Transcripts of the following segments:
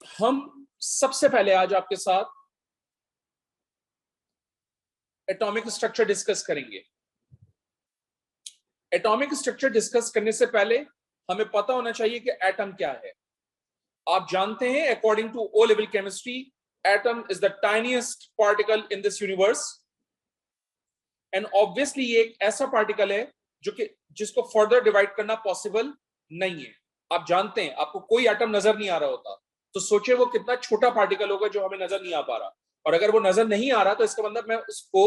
हम सबसे पहले आज आपके साथ एटॉमिक स्ट्रक्चर डिस्कस करेंगे। एटॉमिक स्ट्रक्चर डिस्कस करने से पहले हमें पता होना चाहिए कि एटम क्या है। आप जानते हैं according to O level chemistry atom is the tiniest particle in this universe and obviously ये एक ऐसा पार्टिकल है जो कि जिसको फर्दर डिवाइड करना पॉसिबल नहीं है। आप जानते हैं आपको कोई एटम नजर नहीं आ रहा होता तो सोचिए वो कितना छोटा पार्टिकल होगा जो हमें नजर नहीं आ पा रहा, और अगर वो नजर नहीं आ रहा तो इसका मतलब मैं उसको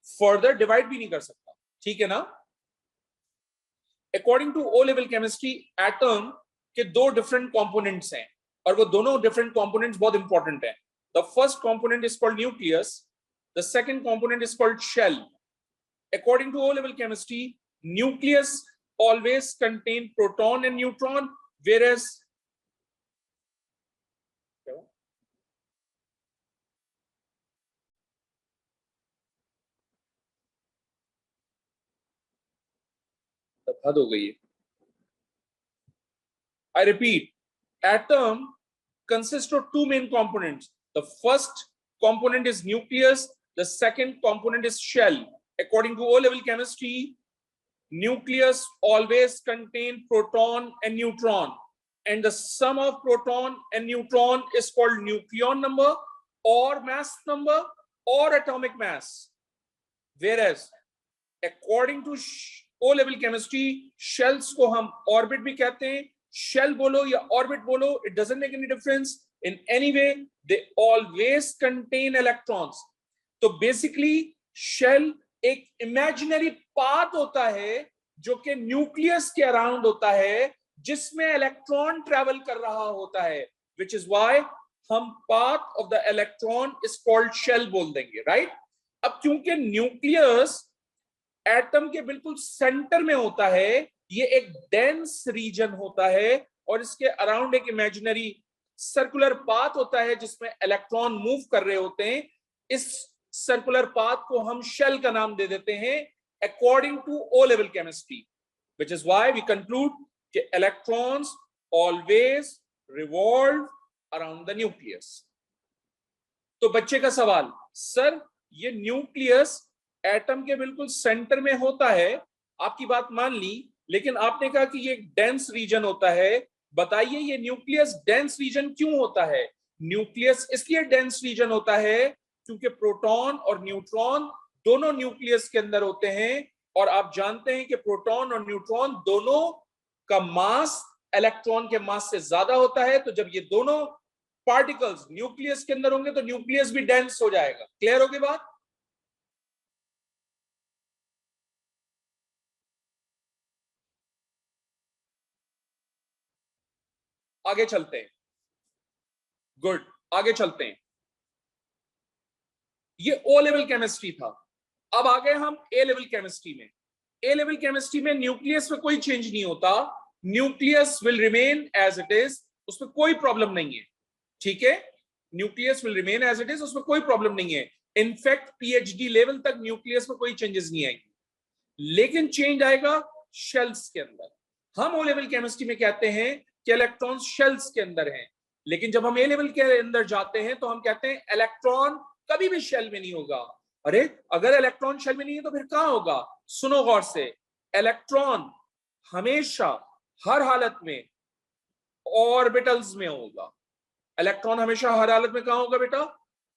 फर्दर डिवाइड भी नहीं कर सकता। ठीक है ना। According to O level chemistry atom के दो डिफरेंट कंपोनेंट्स हैं और वो दोनों डिफरेंट कंपोनेंट्स बहुत इंपॉर्टेंट हैं। The first component is called nucleus, the second component is called shell. According to O-level chemistry, nucleus always contain proton and neutron, whereas हद हो गई है। I repeat, atom consists of two main components. The first component is nucleus, the second component is shell. According to O-level chemistry, nucleus always contain proton and neutron, and the sum of proton and neutron is called nucleon number or mass number or atomic mass. Whereas according to O level chemistry, shells को हम orbit भी कहते हैं, shell बोलो या orbit बोलो, it doesn't make any difference. In any way, they always contain electrons. तो basically shell एक इमेजिनरी पाथ होता है जो कि न्यूक्लियस के अराउंड होता है जिसमें इलेक्ट्रॉन ट्रेवल कर रहा होता है, विच इज वाई हम path of the electron is called shell बोल देंगे, राइट। अब क्योंकि न्यूक्लियस एटम के बिल्कुल सेंटर में होता है, ये एक डेंस रीजन होता है और इसके अराउंड एक इमेजिनरी सर्कुलर पाथ होता है जिसमें इलेक्ट्रॉन मूव कर रहे होते हैं। इस सर्कुलर पाथ को हम शेल का नाम दे देते हैं according to O level chemistry, which is why we conclude कि electrons always revolve around the nucleus. तो बच्चे का सवाल, सर ये न्यूक्लियस एटम के बिल्कुल सेंटर में होता है, आपकी बात मान ली, लेकिन आपने कहा कि ये एक डेंस रीजन होता है, बताइए ये न्यूक्लियस डेंस रीजन क्यों होता है। न्यूक्लियस इसलिए डेंस रीजन होता है क्योंकि प्रोटॉन और न्यूट्रॉन दोनों न्यूक्लियस के अंदर होते हैं और आप जानते हैं कि प्रोटॉन और न्यूट्रॉन दोनों का मास इलेक्ट्रॉन के मास से ज्यादा होता है। तो जब ये दोनों पार्टिकल्स न्यूक्लियस के अंदर होंगे तो न्यूक्लियस भी डेंस हो जाएगा। क्लियर होगी बात। आगे चलते हैं। गुड, आगे चलते हैं। ये ओ लेवल केमिस्ट्री था। अब आ गए हम ए लेवल केमिस्ट्री में। ए लेवल केमिस्ट्री में न्यूक्लियस में कोई चेंज नहीं होता, nucleus will remain as it is, उसमें कोई प्रॉब्लम नहीं है। ठीक है, nucleus will remain as it is, उसमें कोई प्रॉब्लम नहीं है। इनफैक्ट पीएचडी लेवल तक न्यूक्लियस में कोई चेंजेस नहीं आएंगे, लेकिन चेंज आएगा शेल्स के अंदर। हम ओ लेवल केमिस्ट्री में कहते हैं कि इलेक्ट्रॉन शेल्स के अंदर हैं, लेकिन जब हम ए लेवल के अंदर जाते हैं तो हम कहते हैं इलेक्ट्रॉन कभी भी शेल में नहीं होगा। अरे अगर इलेक्ट्रॉन शेल में नहीं है तो फिर कहां होगा। सुनो गौर से, इलेक्ट्रॉन हमेशा हर हालत में ऑर्बिटल्स में होगा। इलेक्ट्रॉन हमेशा हर हालत में कहां होगा बेटा,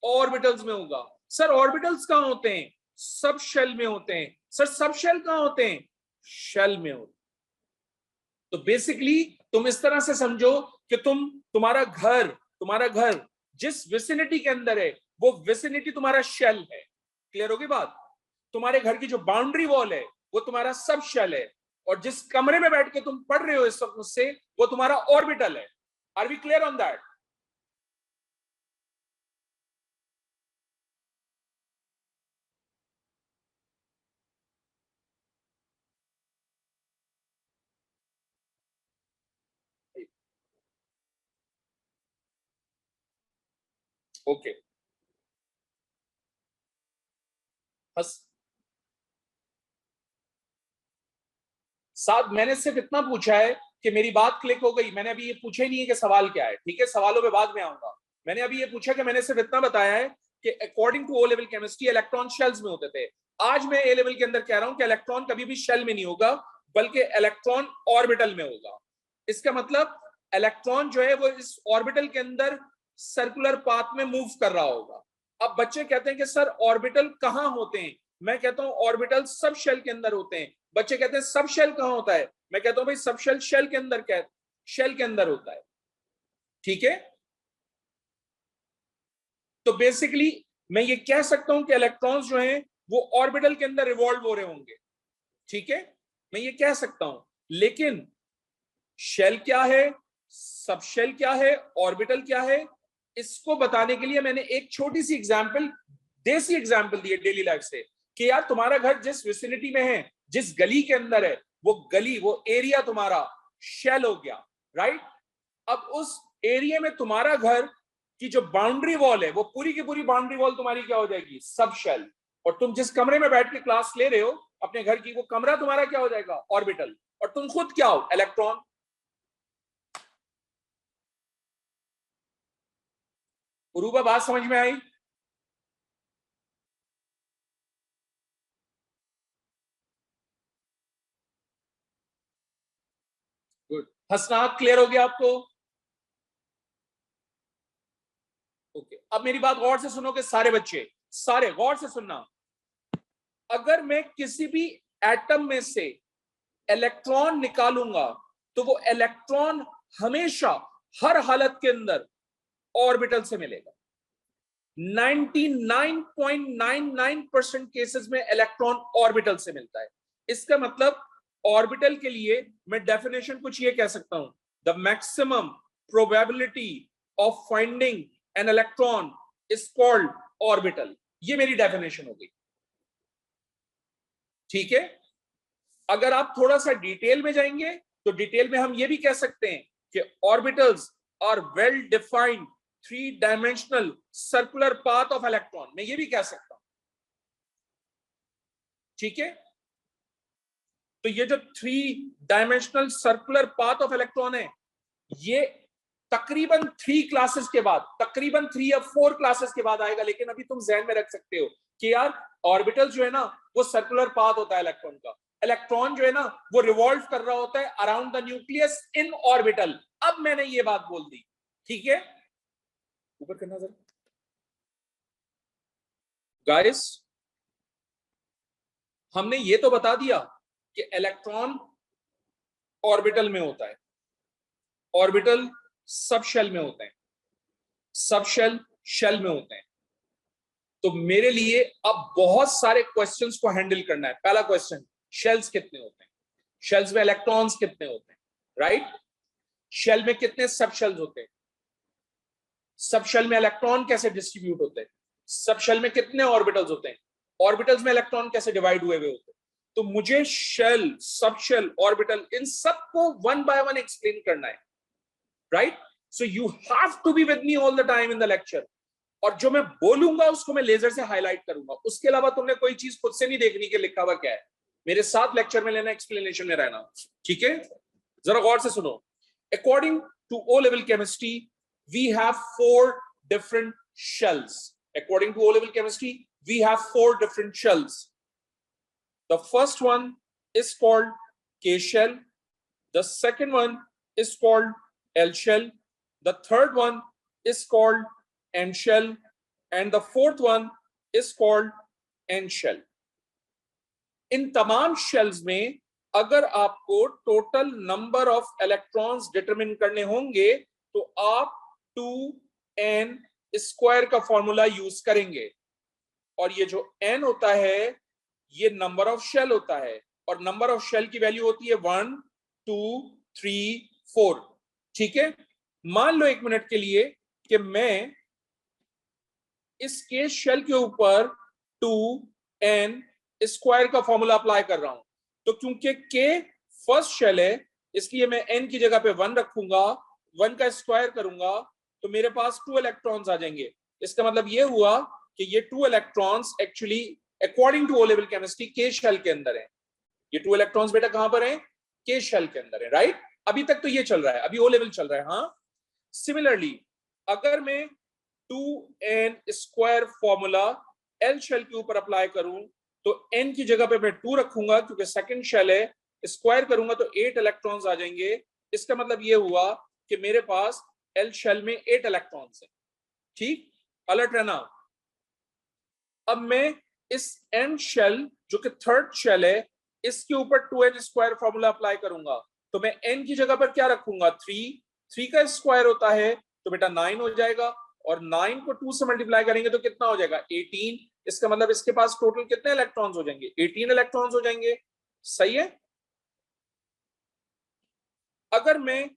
ऑर्बिटल्स में होगा। सर ऑर्बिटल्स कहां होते हैं, सब शेल में होते हैं। सर सब शेल कहां होते हैं, शेल में होते हैं। तो बेसिकली तुम इस तरह से समझो कि तुम्हारा घर जिस विसिनिटी के अंदर है वो विसिनिटी तुम्हारा शेल है। क्लियर होगी बात। तुम्हारे घर की जो बाउंड्री वॉल है वो तुम्हारा सब शेल है, और जिस कमरे में बैठ के तुम पढ़ रहे हो इस वक्त मुझसे वो तुम्हारा ऑर्बिटल है। Are we clear on that. Okay, बस साहब मैंने सिर्फ इतना पूछा है कि मेरी बात क्लिक हो गई? मैंने अभी ये पूछा ही नहीं है कि सवाल क्या है, ठीक है, सवालों पे बाद में आऊंगा। मैंने अभी ये पूछा कि मैंने सिर्फ इतना बताया है कि according to O level chemistry electron shells में होते थे। आज मैं ए लेवल के अंदर कह रहा हूं कि इलेक्ट्रॉन कभी भी शेल में नहीं होगा, बल्कि इलेक्ट्रॉन ऑर्बिटल में होगा। इसका मतलब इलेक्ट्रॉन जो है वो इस ऑर्बिटल के अंदर सर्कुलर पाथ में मूव कर रहा होगा। अब बच्चे कहते हैं कि सर ऑर्बिटल कहां होते हैं? मैं कहता हूं ऑर्बिटल सब शेल के अंदर होते हैं। बच्चे कहते हैं सब शेल कहां होता है? मैं कहता हूं भाई सब शेल शेल के अंदर, क्या शेल के अंदर होता है, ठीक है। तो बेसिकली मैं ये कह सकता हूं कि इलेक्ट्रॉन्स जो हैं वो ऑर्बिटल के अंदर रिवॉल्व हो रहे होंगे, ठीक है, मैं ये कह सकता हूं। लेकिन शेल क्या है, सब शेल क्या है, ऑर्बिटल क्या है, इसको बताने के लिए मैंने एक छोटी सी एग्जांपल, देसी एग्जांपल दी है डेली लाइफ से, कि यार तुम्हारा घर जिस विसिनिटी में है, जिस गली के अंदर है, वो गली, वो एरिया तुम्हारा शेल हो गया, राइट। अब उस एरिया में तुम्हारा घर की जो बाउंड्री वॉल है, वो पूरी की पूरी बाउंड्री वॉल तुम्हारी क्या हो जाएगी? सब शेल। और तुम जिस कमरे में बैठ के क्लास ले रहे हो अपने घर की, वो कमरा तुम्हारा क्या हो जाएगा? ऑर्बिटल। और तुम खुद क्या हो? इलेक्ट्रॉन। उरूबा, बात समझ में आई? गुड। हसनात, क्लियर हो गया आपको? ओके, अब मेरी बात गौर से सुनोगे सारे बच्चे, सारे गौर से सुनना। अगर मैं किसी भी एटम में से इलेक्ट्रॉन निकालूंगा तो वो इलेक्ट्रॉन हमेशा हर हालत के अंदर ऑर्बिटल से मिलेगा। 99.99% केसेस में इलेक्ट्रॉन ऑर्बिटल से मिलता है। इसका मतलब ऑर्बिटल के लिए मैं डेफिनेशन कुछ ये कह सकता हूं, the maximum probability of finding an electron is called orbital. ये मेरी डेफिनेशन हो गई, ठीक है। अगर आप थोड़ा सा डिटेल में जाएंगे तो डिटेल में हम ये भी कह सकते हैं कि orbitals are well defined three dimensional circular path of electron, मैं ये भी कह सकता हूं, ठीक है। तो ये जो three dimensional circular path of electron है, ये तकरीबन 3 क्लासेस के बाद, तकरीबन 3 या 4 क्लासेस के बाद आएगा। लेकिन अभी तुम ध्यान में रख सकते हो कि यार ऑर्बिटल जो है ना वो सर्कुलर पाथ होता है इलेक्ट्रॉन का। इलेक्ट्रॉन जो है ना वो रिवॉल्व कर रहा होता है around the nucleus in orbital. अब मैंने ये बात बोल दी, ठीक है। ऊपर करना जरा गाइस, हमने ये तो बता दिया कि इलेक्ट्रॉन ऑर्बिटल में होता है, ऑर्बिटल सब शेल में होते हैं, सब शेल शेल में होते हैं। तो मेरे लिए अब बहुत सारे क्वेश्चंस को हैंडल करना है। पहला क्वेश्चन, शेल्स कितने होते हैं? शेल्स में इलेक्ट्रॉन्स कितने होते हैं, राइट। शेल में कितने सब शेल्स होते हैं? सब शेल में इलेक्ट्रॉन कैसे डिस्ट्रीब्यूट होते हैं? सब शेल में कितने ऑर्बिटल्स होते हैं? ऑर्बिटल्स में इलेक्ट्रॉन कैसे डिवाइड हुए हुए होते हैं? तो मुझे शेल, सब शेल, ऑर्बिटल, इन सबको वन बाय वन एक्सप्लेन करना है, right. So you have to be with me all the time in the lecture. और जो मैं बोलूंगा उसको मैं लेजर से हाईलाइट करूंगा। उसके अलावा तुमने कोई चीज खुद से नहीं देखनी कि लिखा हुआ क्या है, मेरे साथ लेक्चर में लेना, एक्सप्लेनेशन में रहना, ठीक है। जरा गौर से सुनो। According to O level chemistry we have 4 different shells. According to O level chemistry we have 4 different shells. The first one is called K shell, the second one is called L shell, the third one is called M shell, and the fourth one is called N shell. इन तमाम shells में अगर आपको total number of electrons determine करने होंगे तो आप 2n square का formula use करेंगे। और ये जो n होता है ये नंबर ऑफ शेल होता है, और नंबर ऑफ शेल की वैल्यू होती है 1 2 3 4, ठीक है। मान लो एक मिनट के लिए कि मैं इस केस शेल के ऊपर 2n स्क्वायर का फॉर्मूला अप्लाई कर रहा हूं, तो क्योंकि k फर्स्ट शेल है इसलिए मैं n की जगह पे 1 रखूंगा, 1 का स्क्वायर करूंगा तो मेरे पास 2 इलेक्ट्रॉन्स आ जाएंगे। इसका मतलब ये हुआ कि ये 2 electrons actually according to O level chemistry K shell के अंदर है। ये 2 इलेक्ट्रॉन्स बेटा कहां पर है? K शेल के अंदर है, राइट। अभी तक तो ये चल रहा है, अभी ओ लेवल चल रहा है। हाँ, सिमिलरली अगर मैं 2n² फॉर्मूला एल शेल के ऊपर अप्लाई करूं तो n की जगह पे मैं 2 रखूंगा क्योंकि सेकंड शेल है, स्क्वायर करूंगा तो 8 इलेक्ट्रॉन्स आ जाएंगे। इसका मतलब ये हुआ कि मेरे पास एल शेल में 8 इलेक्ट्रॉन्स है। ठीक, अलर्ट रहना। अब मैं इस एन शेल जो कि थर्ड शेल है इसके ऊपर 2n² फॉर्मूला अप्लाई करूंगा तो मैं n की जगह पर क्या रखूंगा 3 का स्क्वायर होता है तो बेटा 9 हो जाएगा, और 9 को 2 से मल्टीप्लाई करेंगे तो कितना हो जाएगा 18। इसका मतलब इसके पास टोटल कितने इलेक्ट्रॉन्स हो जाएंगे 18 इलेक्ट्रॉन्स हो जाएंगे। सही है। अगर मैं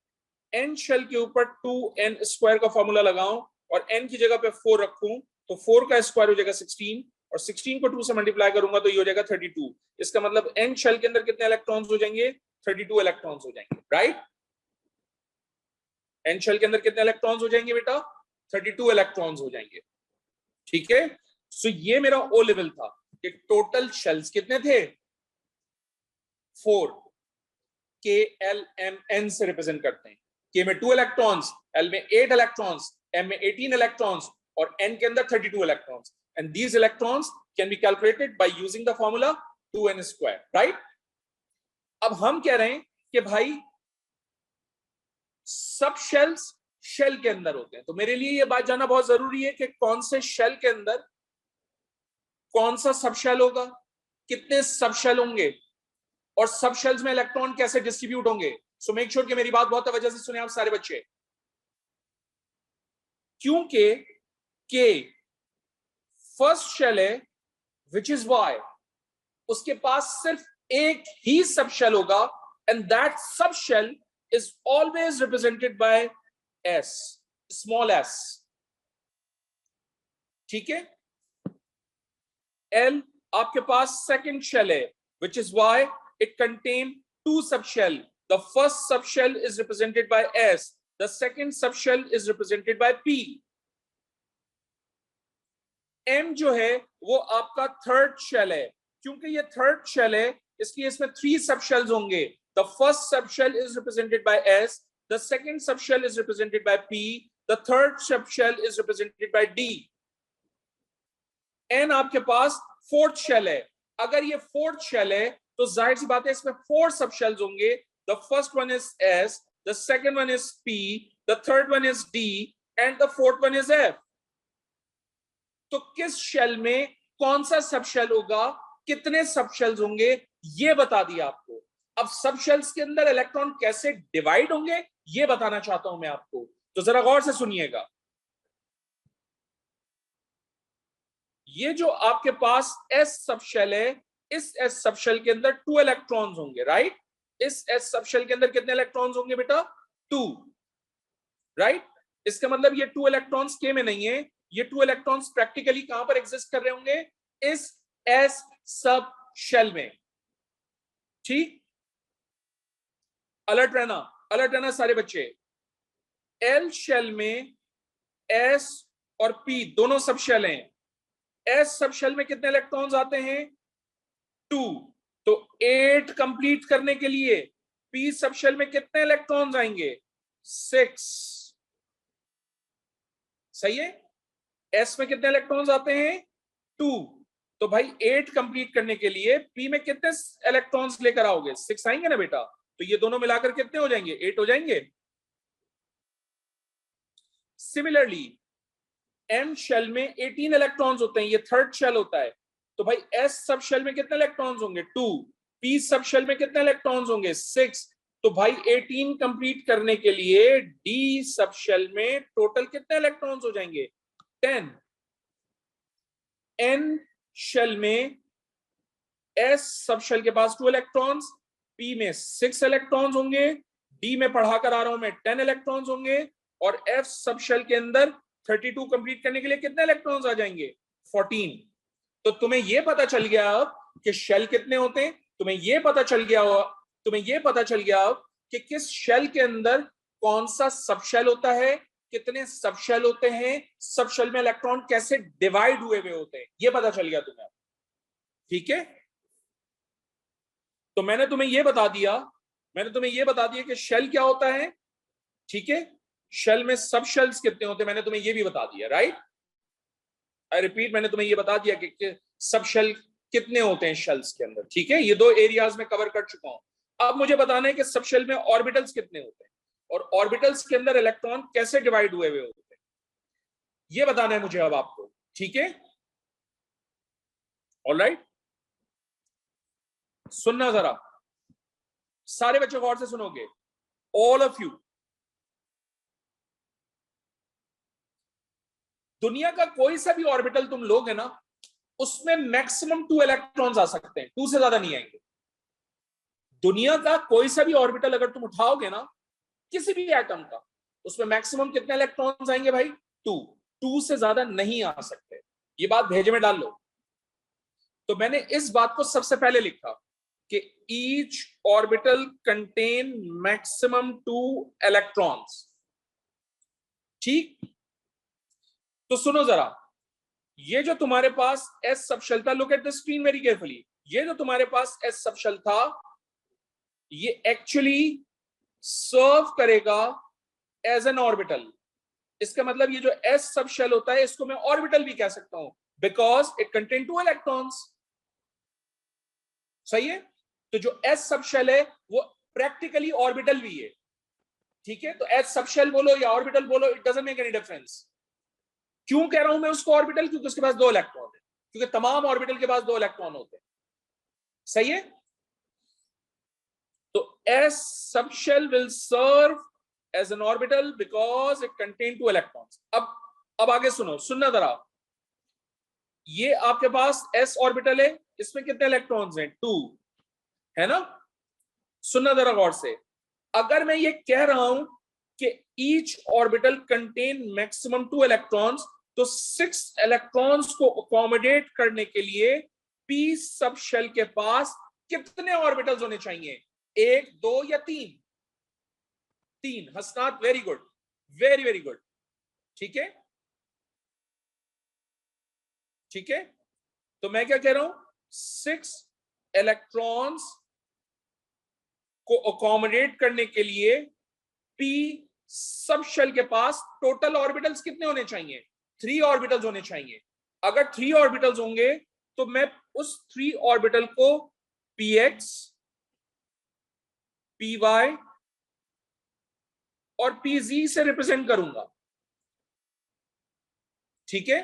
n शेल के ऊपर 2n² का फॉर्मूला लगाऊं और n की जगह पे 4 रखूं तो 4 का स्क्वायर हो जाएगा 16, और 16 को 2 से मल्टीप्लाई करूंगा तो ये हो जाएगा 32। इसका मतलब n शेल के अंदर कितने इलेक्ट्रॉन्स हो जाएंगे 32 इलेक्ट्रॉन्स हो जाएंगे। राइट, n शेल के अंदर कितने इलेक्ट्रॉन्स हो जाएंगे बेटा 32 इलेक्ट्रॉन्स हो जाएंगे। ठीक है, सो ये मेरा ओ लेवल था कि टोटल शेल्स कितने थे 4। के एल एम एन से रिप्रेजेंट करते हैं। के में 2 इलेक्ट्रॉन्स, एल में 8 इलेक्ट्रॉन्स, एम में 18 इलेक्ट्रॉन्स और एन के अंदर 32 electrons, and these electrons can be calculated by using the formula 2n²। Right, अब हम कह रहे हैं कि भाई सब शेल्स शेल के अंदर होते हैं, तो मेरे लिए यह बात जानना बहुत जरूरी है कि कौन से शेल के अंदर कौन सा सब शेल होगा, कितने सब शेल होंगे और सब शेल्स में इलेक्ट्रॉन कैसे डिस्ट्रीब्यूट होंगे। सो मेक श्योर कि मेरी बात बहुत तवज्जो से सुने आप सारे बच्चे, क्योंकि के फर्स्ट शेल है विच इज वाई, उसके पास सिर्फ एक ही सब शेल होगा and that subshell is always represented by s, small s. ठीक है, एल आपके पास सेकंड शेल है which is why it contain 2 subshell. The first subshell is represented by S, the second subshell is represented by P. M जो है वो आपका third shell है, क्योंकि ये थर्ड शेल है इसलिए इसमें 3 सबशेल्स होंगे। The first subshell is represented by S, the second subshell is represented by P, the third subshell is represented by D. N आपके पास फोर्थ शेल है, अगर ये फोर्थ शेल है तो जाहिर सी बात है इसमें 4 सब शेल्स होंगे। The first one is S, the second one is P, the third one is D and the fourth one is F. तो किस शेल में कौन सा सब शेल होगा, कितने सब शेल्स होंगे, ये बता दिया आपको। अब सब शेल्स के अंदर इलेक्ट्रॉन कैसे डिवाइड होंगे ये बताना चाहता हूं मैं आपको, तो जरा गौर से सुनिएगा। ये जो आपके पास एस सबशेल है, इस एस सबशेल के अंदर 2 इलेक्ट्रॉन्स होंगे। राइट, इस एस सबशेल के अंदर कितने इलेक्ट्रॉन्स होंगे बेटा 2। राइट, इसका मतलब ये 2 इलेक्ट्रॉन्स के में नहीं है, ये 2 इलेक्ट्रॉन्स प्रैक्टिकली कहां पर एग्जिस्ट कर रहे होंगे इस एस सब शेल में। ठीक, अलर्ट रहना सारे बच्चे। एल शेल में एस और पी दोनों सब शेल हैं। एस सब शेल में कितने इलेक्ट्रॉन्स आते हैं 2, तो 8 कंप्लीट करने के लिए पी सब शेल में कितने इलेक्ट्रॉन्स आएंगे 6। सही है, एस में कितने इलेक्ट्रॉन्स आते हैं 2, तो भाई 8 कंप्लीट करने के लिए पी में कितने इलेक्ट्रॉन्स लेकर आओगे 6 आएंगे ना बेटा, तो ये दोनों मिलाकर कितने हो जाएंगे 8 हो जाएंगे। सिमिलरली एम शेल में 18 इलेक्ट्रॉन्स होते हैं, ये थर्ड शेल होता है, तो भाई एस सब शेल में कितने इलेक्ट्रॉन्स होंगे 2, पी सब शेल में कितने इलेक्ट्रॉन्स होंगे 6, तो भाई 18 कंप्लीट करने के लिए डी सब शेल में टोटल कितने इलेक्ट्रॉन्स हो जाएंगे 10। एन शेल में एस सब शेल के पास 2 इलेक्ट्रॉन्स, पी में 6 इलेक्ट्रॉन्स होंगे, डी में पढ़ाकर आ रहा हूं मैं 10 इलेक्ट्रॉन्स होंगे, और एफ सब शेल के अंदर 32 कंप्लीट करने के लिए कितने इलेक्ट्रॉन्स आ जाएंगे 14। तो तुम्हें यह पता चल गया अब कि शेल कितने होते हैं, तुम्हें यह पता चल गया अब कि किस शेल के अंदर कौन सा सब शेल होता है, कितने सब शेल होते हैं, सब शेल में इलेक्ट्रॉन कैसे डिवाइड हुए होते हैं, यह पता चल गया तुम्हें। ठीक है, तो मैंने तुम्हें यह बता दिया मैंने तुम्हें ये बता दिया कि शेल क्या होता है, ठीक है, शेल में सब शेल्स कितने होते हैं मैंने तुम्हें ये भी बता दिया, राइट। आई रिपीट, मैंने तुम्हें ये बता दिया कि सब शेल कितने होते हैं शेल्स के अंदर, ठीक है, ये दो एरियाज में कवर कर चुका हूं। अब मुझे बताना है कि सब शेल में ऑर्बिटल्स कितने होते हैं और ऑर्बिटल्स के अंदर इलेक्ट्रॉन कैसे डिवाइड हुए होते हैं, ये बताना है मुझे अब आपको, ठीक है। ऑलराइट, सुनना जरा, सारे बच्चे गौर से सुनोगे, ऑल ऑफ यू। दुनिया का कोई सा भी ऑर्बिटल तुम लोगे ना, उसमें मैक्सिमम 2 इलेक्ट्रॉन्स आ सकते हैं, 2 से ज्यादा नहीं आएंगे। दुनिया का कोई सा भी ऑर्बिटल अगर तुम उठाओगे ना, किसी भी एटम का, उसमें मैक्सिमम कितने इलेक्ट्रॉन्स आएंगे भाई, 2 से ज्यादा नहीं आ सकते। ये बात भेजे में डाल लो। तो मैंने इस बात को सबसे पहले लिखा कि each orbital contain maximum 2 electrons, ठीक। तो सुनो जरा, ये जो तुम्हारे पास एस सबशेल था, look at the screen very carefully, ये जो तुम्हारे पास एस सबशेल था, ये एक्चुअली सर्व करेगा एज एन ऑर्बिटल। इसका मतलब ये जो एस सबशेल होता है, इसको मैं ऑर्बिटल भी कह सकता हूं, बिकॉज इट कंटेन 2 इलेक्ट्रॉन्स, सही है। तो जो एस सबशेल है वो प्रैक्टिकली ऑर्बिटल भी है, ठीक है। तो एस सबशेल बोलो या ऑर्बिटल बोलो, it doesn't make any difference. क्यों कह रहा हूं मैं उसको ऑर्बिटल, क्योंकि उसके पास 2 इलेक्ट्रॉन है, क्योंकि तमाम ऑर्बिटल के पास 2 इलेक्ट्रॉन होते हैं, सही है। तो s subshell will serve as an orbital because it contain 2 electrons. अब आगे सुनो, सुनना जरा, ये आपके पास एस ऑर्बिटल है, इसमें कितने इलेक्ट्रॉन्स हैं, 2, है ना। सुनना जरा गौर से, अगर मैं ये कह रहा हूं कि each orbital contain maximum 2 electrons, तो 6 इलेक्ट्रॉन्स को अकोमोडेट करने के लिए पी सब शेल के पास कितने ऑर्बिटल्स होने चाहिए, 1, 2 या 3? 3। Hasnat, very good, very very good, ठीक है, ठीक है। तो मैं क्या कह रहा हूं, 6 इलेक्ट्रॉन्स को अकोमोडेट करने के लिए पी सब शेल के पास टोटल ऑर्बिटल्स कितने होने चाहिए, 3 ऑर्बिटल्स होने चाहिए। अगर 3 ऑर्बिटल्स होंगे तो मैं उस 3 ऑर्बिटल को px, py और pz से रिप्रेजेंट करूंगा, ठीक है।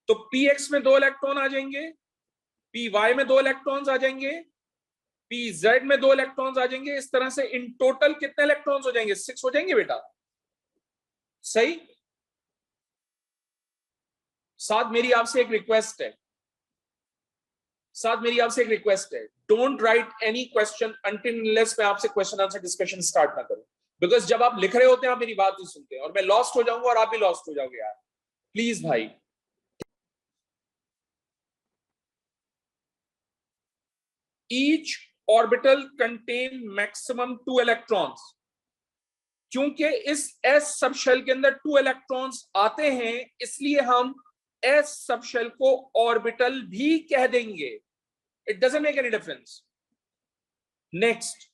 तो px में 2 इलेक्ट्रॉन आ जाएंगे, py में 2 इलेक्ट्रॉन्स आ जाएंगे, pz में 2 इलेक्ट्रॉन्स आ जाएंगे। इस तरह से इन टोटल कितने इलेक्ट्रॉन्स हो जाएंगे, 6 हो जाएंगे बेटा, सही। साथ मेरी आपसे एक रिक्वेस्ट है, don't write any question until unless मैं आपसे क्वेश्चन आंसर डिस्कशन स्टार्ट ना करूं, बिकॉज जब आप लिख रहे होते हैं आप मेरी बात नहीं सुनते और मैं लॉस्ट हो जाऊंगा और आप भी लॉस्ट हो जाओगे यार, प्लीज भाई। Each orbital contain maximum 2 electrons. क्योंकि इस एस सबशेल के अंदर 2 इलेक्ट्रॉन्स आते हैं, इसलिए हम एस सबशेल को ऑर्बिटल भी कह देंगे, it doesn't make any difference. Next,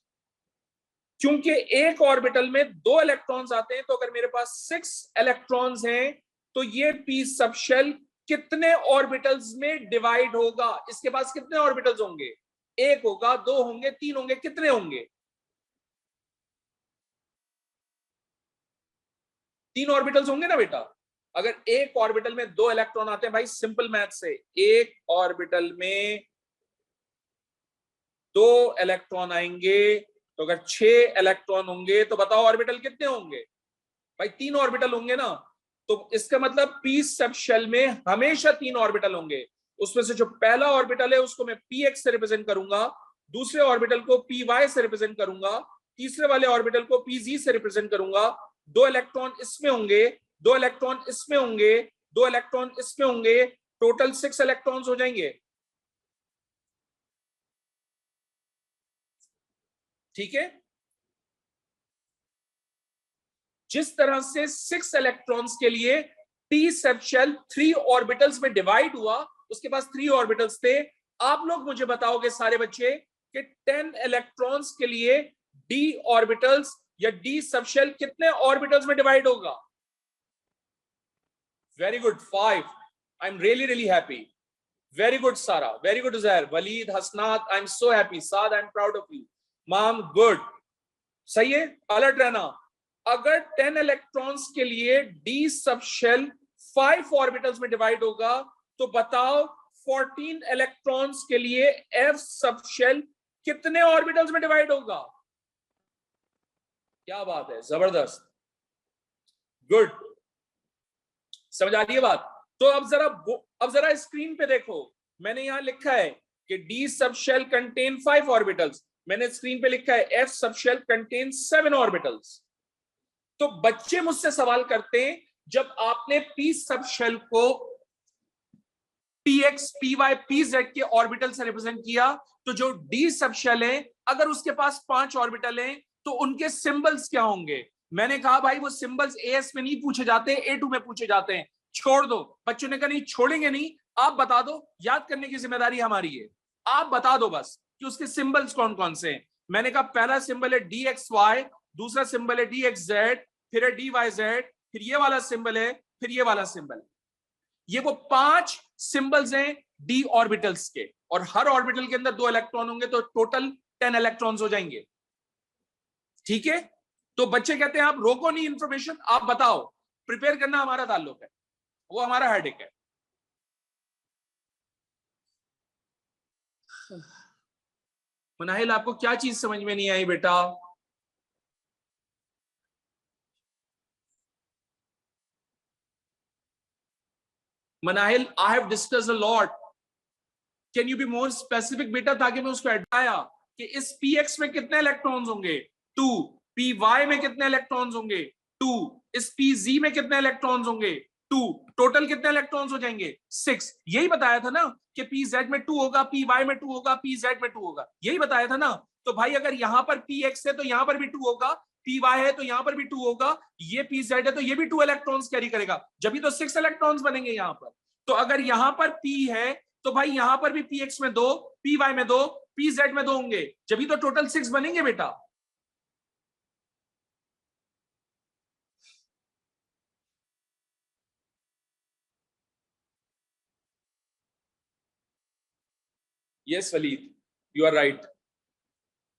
क्योंकि एक ऑर्बिटल में 2 इलेक्ट्रॉन्स आते हैं, तो अगर मेरे पास 6 इलेक्ट्रॉन्स हैं तो ये पी सबशेल कितने ऑर्बिटल्स में डिवाइड होगा, इसके पास कितने ऑर्बिटल्स होंगे, 1 होगा, 2 होंगे, 3 होंगे, कितने होंगे, 3 ऑर्बिटल्स होंगे ना बेटा। अगर एक ऑर्बिटल में 2 इलेक्ट्रॉन आते हैं, भाई सिंपल मैथ से, एक ऑर्बिटल में 2 इलेक्ट्रॉन आएंगे, तो अगर 6 इलेक्ट्रॉन होंगे तो बताओ ऑर्बिटल कितने होंगे, भाई 3 ऑर्बिटल होंगे ना। तो इसका मतलब पी सब शेल में हमेशा 3 ऑर्बिटल होंगे। उसमें से जो पहला ऑर्बिटल है उसको मैं पी एक्स से रिप्रेजेंट करूंगा, दूसरे ऑर्बिटल को पी वाई से रिप्रेजेंट करूंगा, तीसरे वाले ऑर्बिटल को पी जी से रिप्रेजेंट करूंगा। 2 इलेक्ट्रॉन इसमें होंगे, 2 इलेक्ट्रॉन इसमें होंगे, 2 इलेक्ट्रॉन इसमें होंगे, टोटल 6 इलेक्ट्रॉन्स हो जाएंगे, ठीक है। जिस तरह से 6 इलेक्ट्रॉन्स के लिए टी सब शेल 3 ऑर्बिटल्स में डिवाइड हुआ, उसके पास 3 ऑर्बिटल्स थे। आप लोग मुझे बताओगे सारे बच्चे कि 10 इलेक्ट्रॉन्स के लिए d ऑर्बिटल्स या d सबशेल कितने ऑर्बिटल्स में डिवाइड होगा? Very good, 5. I am really really happy. Very good Sara, very good Uzair, Waleed, Hasnat, I am so happy. Saad, I am proud of you. Ma'am, good, सही है, अलर्ट रहना. अगर 10 इलेक्ट्रॉन्स के लिए d सबशेल 5 ऑर्बिटल्स में डिवाइड होगा तो बताओ 14 इलेक्ट्रॉन्स के लिए f सबशेल कितने ऑर्बिटल्स में डिवाइड होगा? क्या बात है, जबरदस्त, गुड, समझ आ रही है बात? तो अब जरा स्क्रीन पे देखो, मैंने यहां लिखा है कि d सबशेल कंटेन 5 ऑर्बिटल्स, मैंने स्क्रीन पे लिखा है f सबशेल कंटेन 7 ऑर्बिटल्स. तो बच्चे मुझसे सवाल करते हैं, जब आपने p सबशेल को px, py, pz के ऑर्बिटल से रिप्रेजेंट किया, तो जो d सबशेल है अगर उसके पास 5 ऑर्बिटल हैं तो उनके सिंबल्स क्या होंगे? मैंने कहा भाई वो सिंबल्स as में नहीं पूछे जाते, A2 में पूछे जाते हैं, छोड़ दो. बच्चों ने कहा नहीं छोड़ेंगे नहीं, आप बता दो, याद करने की जिम्मेदारी हमारी है, आप बता दो बस कि उसके सिंबल्स कौन कौन से हैं. मैंने कहा पहला सिंबल है dxy, दूसरा सिंबल है dxz, फिर है dyz, फिर ये वाला सिंबल है, फिर ये वाला सिंबल. ये वो 5 सिंबल्स हैं d ऑर्बिटल्स के, और हर ऑर्बिटल के अंदर 2 इलेक्ट्रॉन होंगे, तो टोटल 10 इलेक्ट्रॉन्स हो जाएंगे. ठीक है, तो बच्चे कहते हैं आप रोको नहीं इंफॉर्मेशन, आप बताओ. प्रिपेयर करना हमारा ताल्लुक है, वो हमारा हेडेक है. मनाहिल, आपको क्या चीज समझ में नहीं आई बेटा? Manahil, I have discussed a lot, can you be more specific बेटा, ताकि मैं उसको हटाया कि इस px में कितने इलेक्ट्रॉन्स होंगे 2, py में कितने इलेक्ट्रॉन्स होंगे 2, इस pz में कितने इलेक्ट्रॉन्स होंगे 2, टोटल कितने इलेक्ट्रॉन्स हो जाएंगे 6. यही बताया था ना कि pz में 2 होगा, py में 2 होगा, pz में 2 होगा, यही बताया था ना. तो भाई अगर यहां पर px है तो यहां पर भी 2 होगा, py है तो यहां पर भी 2 होगा, ये pz है तो ये भी 2 इलेक्ट्रॉन्स कैरी करेगा, जब भी तो 6 इलेक्ट्रॉन्स बनेंगे यहां पर. तो अगर यहां पर p है तो भाई यहां पर भी px में 2, py में 2, pz में 2 होंगे, जब भी तो टोटल 6 बनेंगे बेटा. Yes Walid, you are right.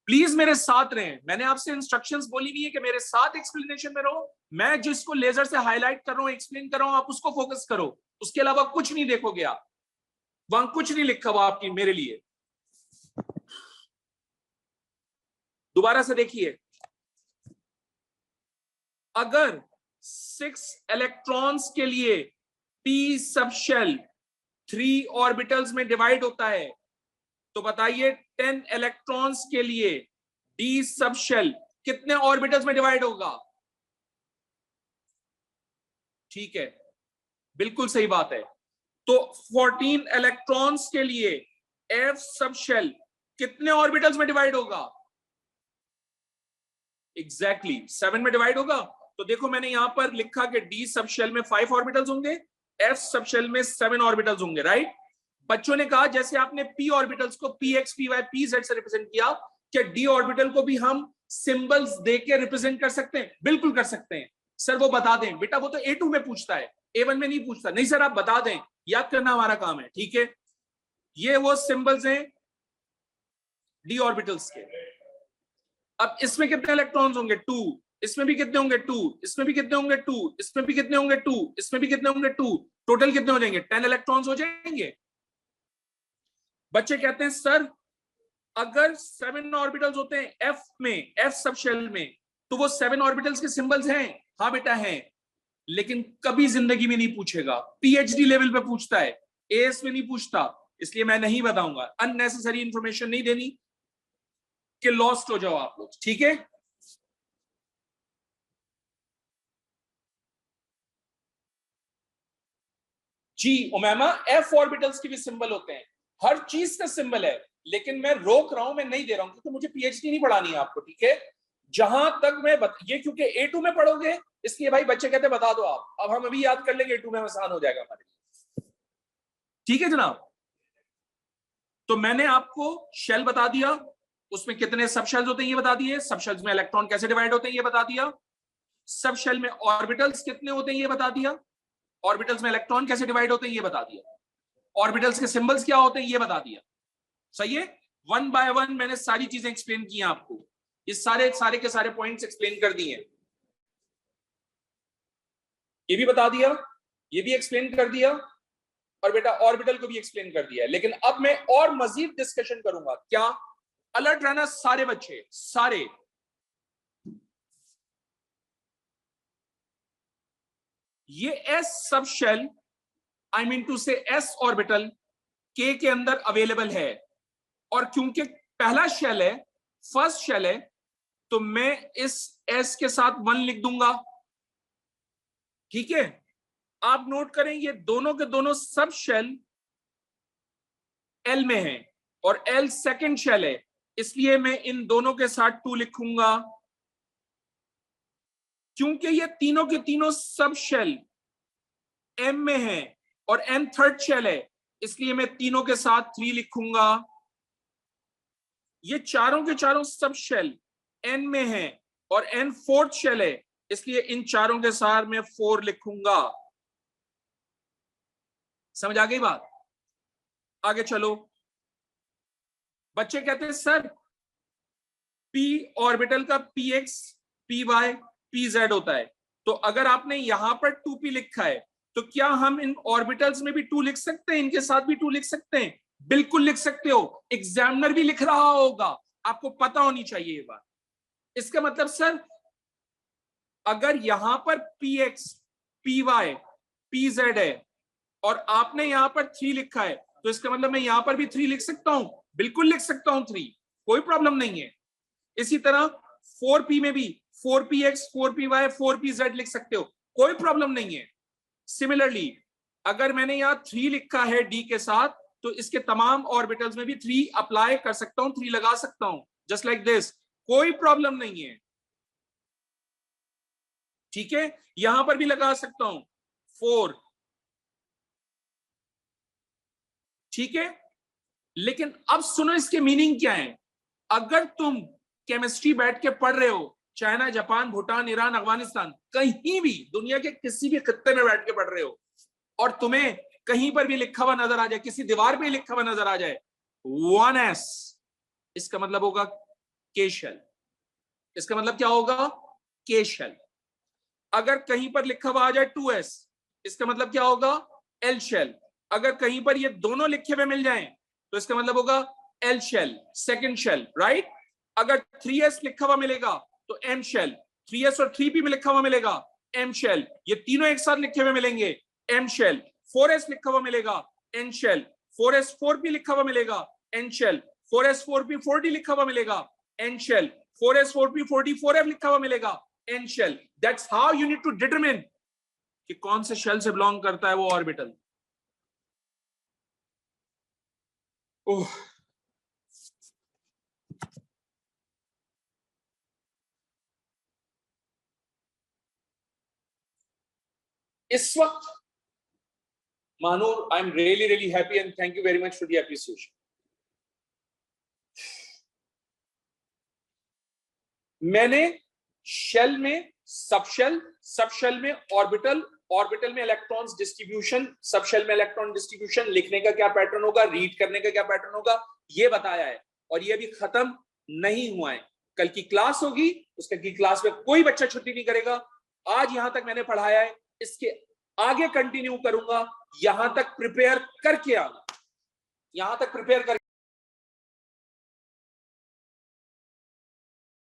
Please मेरे साथ रहें, मैंने आपसे इंस्ट्रक्शंस बोली नहीं है कि मेरे साथ एक्सप्लेनेशन में रहो. मैं जिसको लेजर से हाईलाइट कर रहा हूं, एक्सप्लेन कर रहा हूं, आप उसको फोकस करो, उसके अलावा कुछ नहीं देखोगे आप. वहां कुछ नहीं लिखा हुआ आपकी मेरे लिए. दोबारा से देखिए, अगर 6 इलेक्ट्रॉन्स के लिए p सबशेल 3 ऑर्बिटल्स में डिवाइड होता है, तो बताइए 10 इलेक्ट्रॉन्स के लिए d सबशेल कितने ऑर्बिटल्स में डिवाइड होगा? ठीक है, बिल्कुल सही बात है. तो 14 इलेक्ट्रॉन्स के लिए f सबशेल कितने ऑर्बिटल्स में डिवाइड होगा? एग्जैक्टली 7 में डिवाइड होगा. तो देखो मैंने यहां पर लिखा कि d सबशेल में 5 ऑर्बिटल्स होंगे, f सबशेल में 7 ऑर्बिटल्स होंगे, राइट. बच्चों ने कहा जैसे आपने p ऑर्बिटल्स को px, py, pz से रिप्रेजेंट किया, क्या d ऑर्बिटल को भी हम सिंबल्स देके रिप्रेजेंट कर सकते हैं? बिल्कुल कर सकते हैं सर. वो बता दें बेटा, वो तो A2 में पूछता है, A1 में नहीं पूछता. नहीं सर, आप बता दें, याद करना हमारा काम है. ठीक है, ये वो सिंबल्स हैं d ऑर्बिटल्स के. अब इसमें कितने इलेक्ट्रॉन्स होंगे 2, इसमें भी कितने होंगे 2, इसमें भी कितने होंगे 2, इसमें भी कितने होंगे 2, इसमें भी कितने होंगे 2, टोटल कितने हो जाएंगे? 10 इलेक्ट्रॉन्स हो जाएंगे. बच्चे कहते हैं सर अगर 7 ऑर्बिटल्स होते हैं f में, f सबशेल में, तो वो 7 ऑर्बिटल्स के सिंबल्स हैं. हाँ बेटा हैं, लेकिन कभी जिंदगी में नहीं पूछेगा. पीएचडी लेवल पे पूछता है, एएस में नहीं पूछता, इसलिए मैं नहीं बताऊंगा. अननेसेसरी इंफॉर्मेशन नहीं देनी कि लॉस्ट हो जाओ आप लोग. ठीक है, जी उमैमा, एफ ऑर्बिटल्स के भी सिंबल होते हैं, हर चीज का सिंबल है, लेकिन मैं रोक रहा हूं, मैं नहीं दे रहा हूं क्योंकि मुझे पीएचडी नहीं पढ़ानी है आपको. ठीक है, जहां तक मैं ये क्योंकि A2 में पढ़ोगे, इसलिए भाई बच्चे कहते बता दो आप. अब हम अभी याद कर लेंगे, A2 में आसान हो जाएगा हमारे लिए. ठीक है जनाब, तो मैंने आपको शेल बता दिया, उसमें कितने सब शेल्स होते हैं ये बता दिए, सब शेल्स में इलेक्ट्रॉन कैसे डिवाइड होते हैं ये बता दिया, सब शेल में ऑर्बिटल्स कितने होते हैं ये बता दिया, ऑर्बिटल्स में इलेक्ट्रॉन कैसे डिवाइड होते हैं ये बता दिया, ऑर्बिटल्स के सिंबल्स क्या होते हैं ये बता दिया। सही है, वन बाय वन मैंने सारी चीजें एक्सप्लेन की हैं आपको, ये सारे के सारे पॉइंट्स एक्सप्लेन कर दिए, ये भी बता दिया, ये भी एक्सप्लेन कर दिया, और बेटा ऑर्बिटल को भी एक्सप्लेन कर दिया। लेकिन अब मैं और मजीद डिस्कशन करूंगा। क्या? अलर्ट रहना सारे बच्चे, सारे। ये s subshell, I mean two से एस ऑर्बिटल के अंदर अवेलेबल है, और क्योंकि पहला शेल है, फर्स्ट शेल है, तो मैं इस एस के साथ 1 लिख दूंगा। ठीक है, आप नोट करें ये दोनों के दोनों सब शेल एल में हैं, और एल सेकंड शेल है, इसलिए मैं इन दोनों के साथ 2 लिखूंगा। क्योंकि ये तीनों के तीनों सब शेल एम में हैं और एन थर्ड शेल है, इसलिए मैं तीनों के साथ 3 लिखूंगा। ये चारों के चारों सब शेल एन में हैं और एन फोर्थ शेल है, इसलिए इन चारों के साथ मैं 4 लिखूंगा। समझ आ गई बात? आगे चलो। बच्चे कहते हैं सर p ऑर्बिटल का px, py, pz होता है, तो अगर आपने यहां पर 2p लिखा है तो क्या हम इन ऑर्बिटल्स में भी 2 लिख सकते हैं, इनके साथ भी 2 लिख सकते हैं? बिल्कुल लिख सकते हो, एग्जामिनर भी लिख रहा होगा, आपको पता होनी चाहिए ये बात। इसका मतलब सर अगर यहां पर px, py, pz है और आपने यहां पर 3 लिखा है, तो इसका मतलब मैं यहां पर भी 3 लिख सकता हूं? बिल्कुल लिख सकता हूं 3, कोई प्रॉब्लम नहीं है। इसी तरह 4p में भी 4px, 4py, 4pz लिख सकते हो, कोई प्रॉब्लम नहीं है। सिमिलरली अगर मैंने यहां 3 लिखा है d के साथ, तो इसके तमाम ऑर्बिटल्स में भी 3 अप्लाई कर सकता हूं, 3 लगा सकता हूं, जस्ट लाइक दिस, कोई प्रॉब्लम नहीं है। ठीक है, यहां पर भी लगा सकता हूं 4। ठीक है, लेकिन अब सुनो इसके मीनिंग क्या है। अगर तुम केमिस्ट्री बैठ के पढ़ रहे हो, China, Japan, Bhutan, Iran, Afghanistan, कहीं भी दुनिया के किसी भी खत्ते में बैठ के पढ़ रहे हो, और तुम्हें कहीं पर भी लिखा हुआ नजर आ जाए, किसी दीवार पे लिखा हुआ नजर आ जाए 1s, इसका मतलब होगा के शेल। इसका मतलब क्या होगा? के शेल। अगर कहीं पर लिखा हुआ आ जाए 2s, इसका मतलब क्या होगा? L shell. अगर कहीं पर ये दोनों लिखे हुए मिल जाएं, तो इसका मतलब होगा L shell, second shell, right? अगर 3s लिखा हुआ मिलेगा तो एम शेल, 3s और 3p में लिखा हुआ मिलेगा एम शेल, ये तीनों एक साथ लिखे हुए मिलेंगे एम शेल। 4s लिखा हुआ मिलेगा एन शेल, 4s 4p लिखा हुआ मिलेगा N shell, 4s 4p 4d लिखा हुआ मिलेगा N shell, 4s 4p 4d 4f लिखा हुआ मिलेगा N shell. That's how you need to determine कि कौन से शेल से बिलोंग करता है वो ऑर्बिटल। ओह, इस वक्त मानूर, I am really happy and thank you very much for the appreciation. मैंने शेल में सब शेल में ऑर्बिटल, ऑर्बिटल में इलेक्ट्रॉन्स डिस्ट्रीब्यूशन, सब शेल में इलेक्ट्रॉन डिस्ट्रीब्यूशन, लिखने का क्या पैटर्न होगा, रीड करने का क्या पैटर्न होगा, ये बताया है। और ये अभी खत्म नहीं हुआ है, कल की क्लास होगी, उसके की क्लास में कोई बच्चा छुट्टी नहीं करेगा। आज यहां तक मैंने पढ़ाया है, इसके आगे कंटिन्यू करूंगा, यहां तक प्रिपेयर करके आना, यहां तक प्रिपेयर करके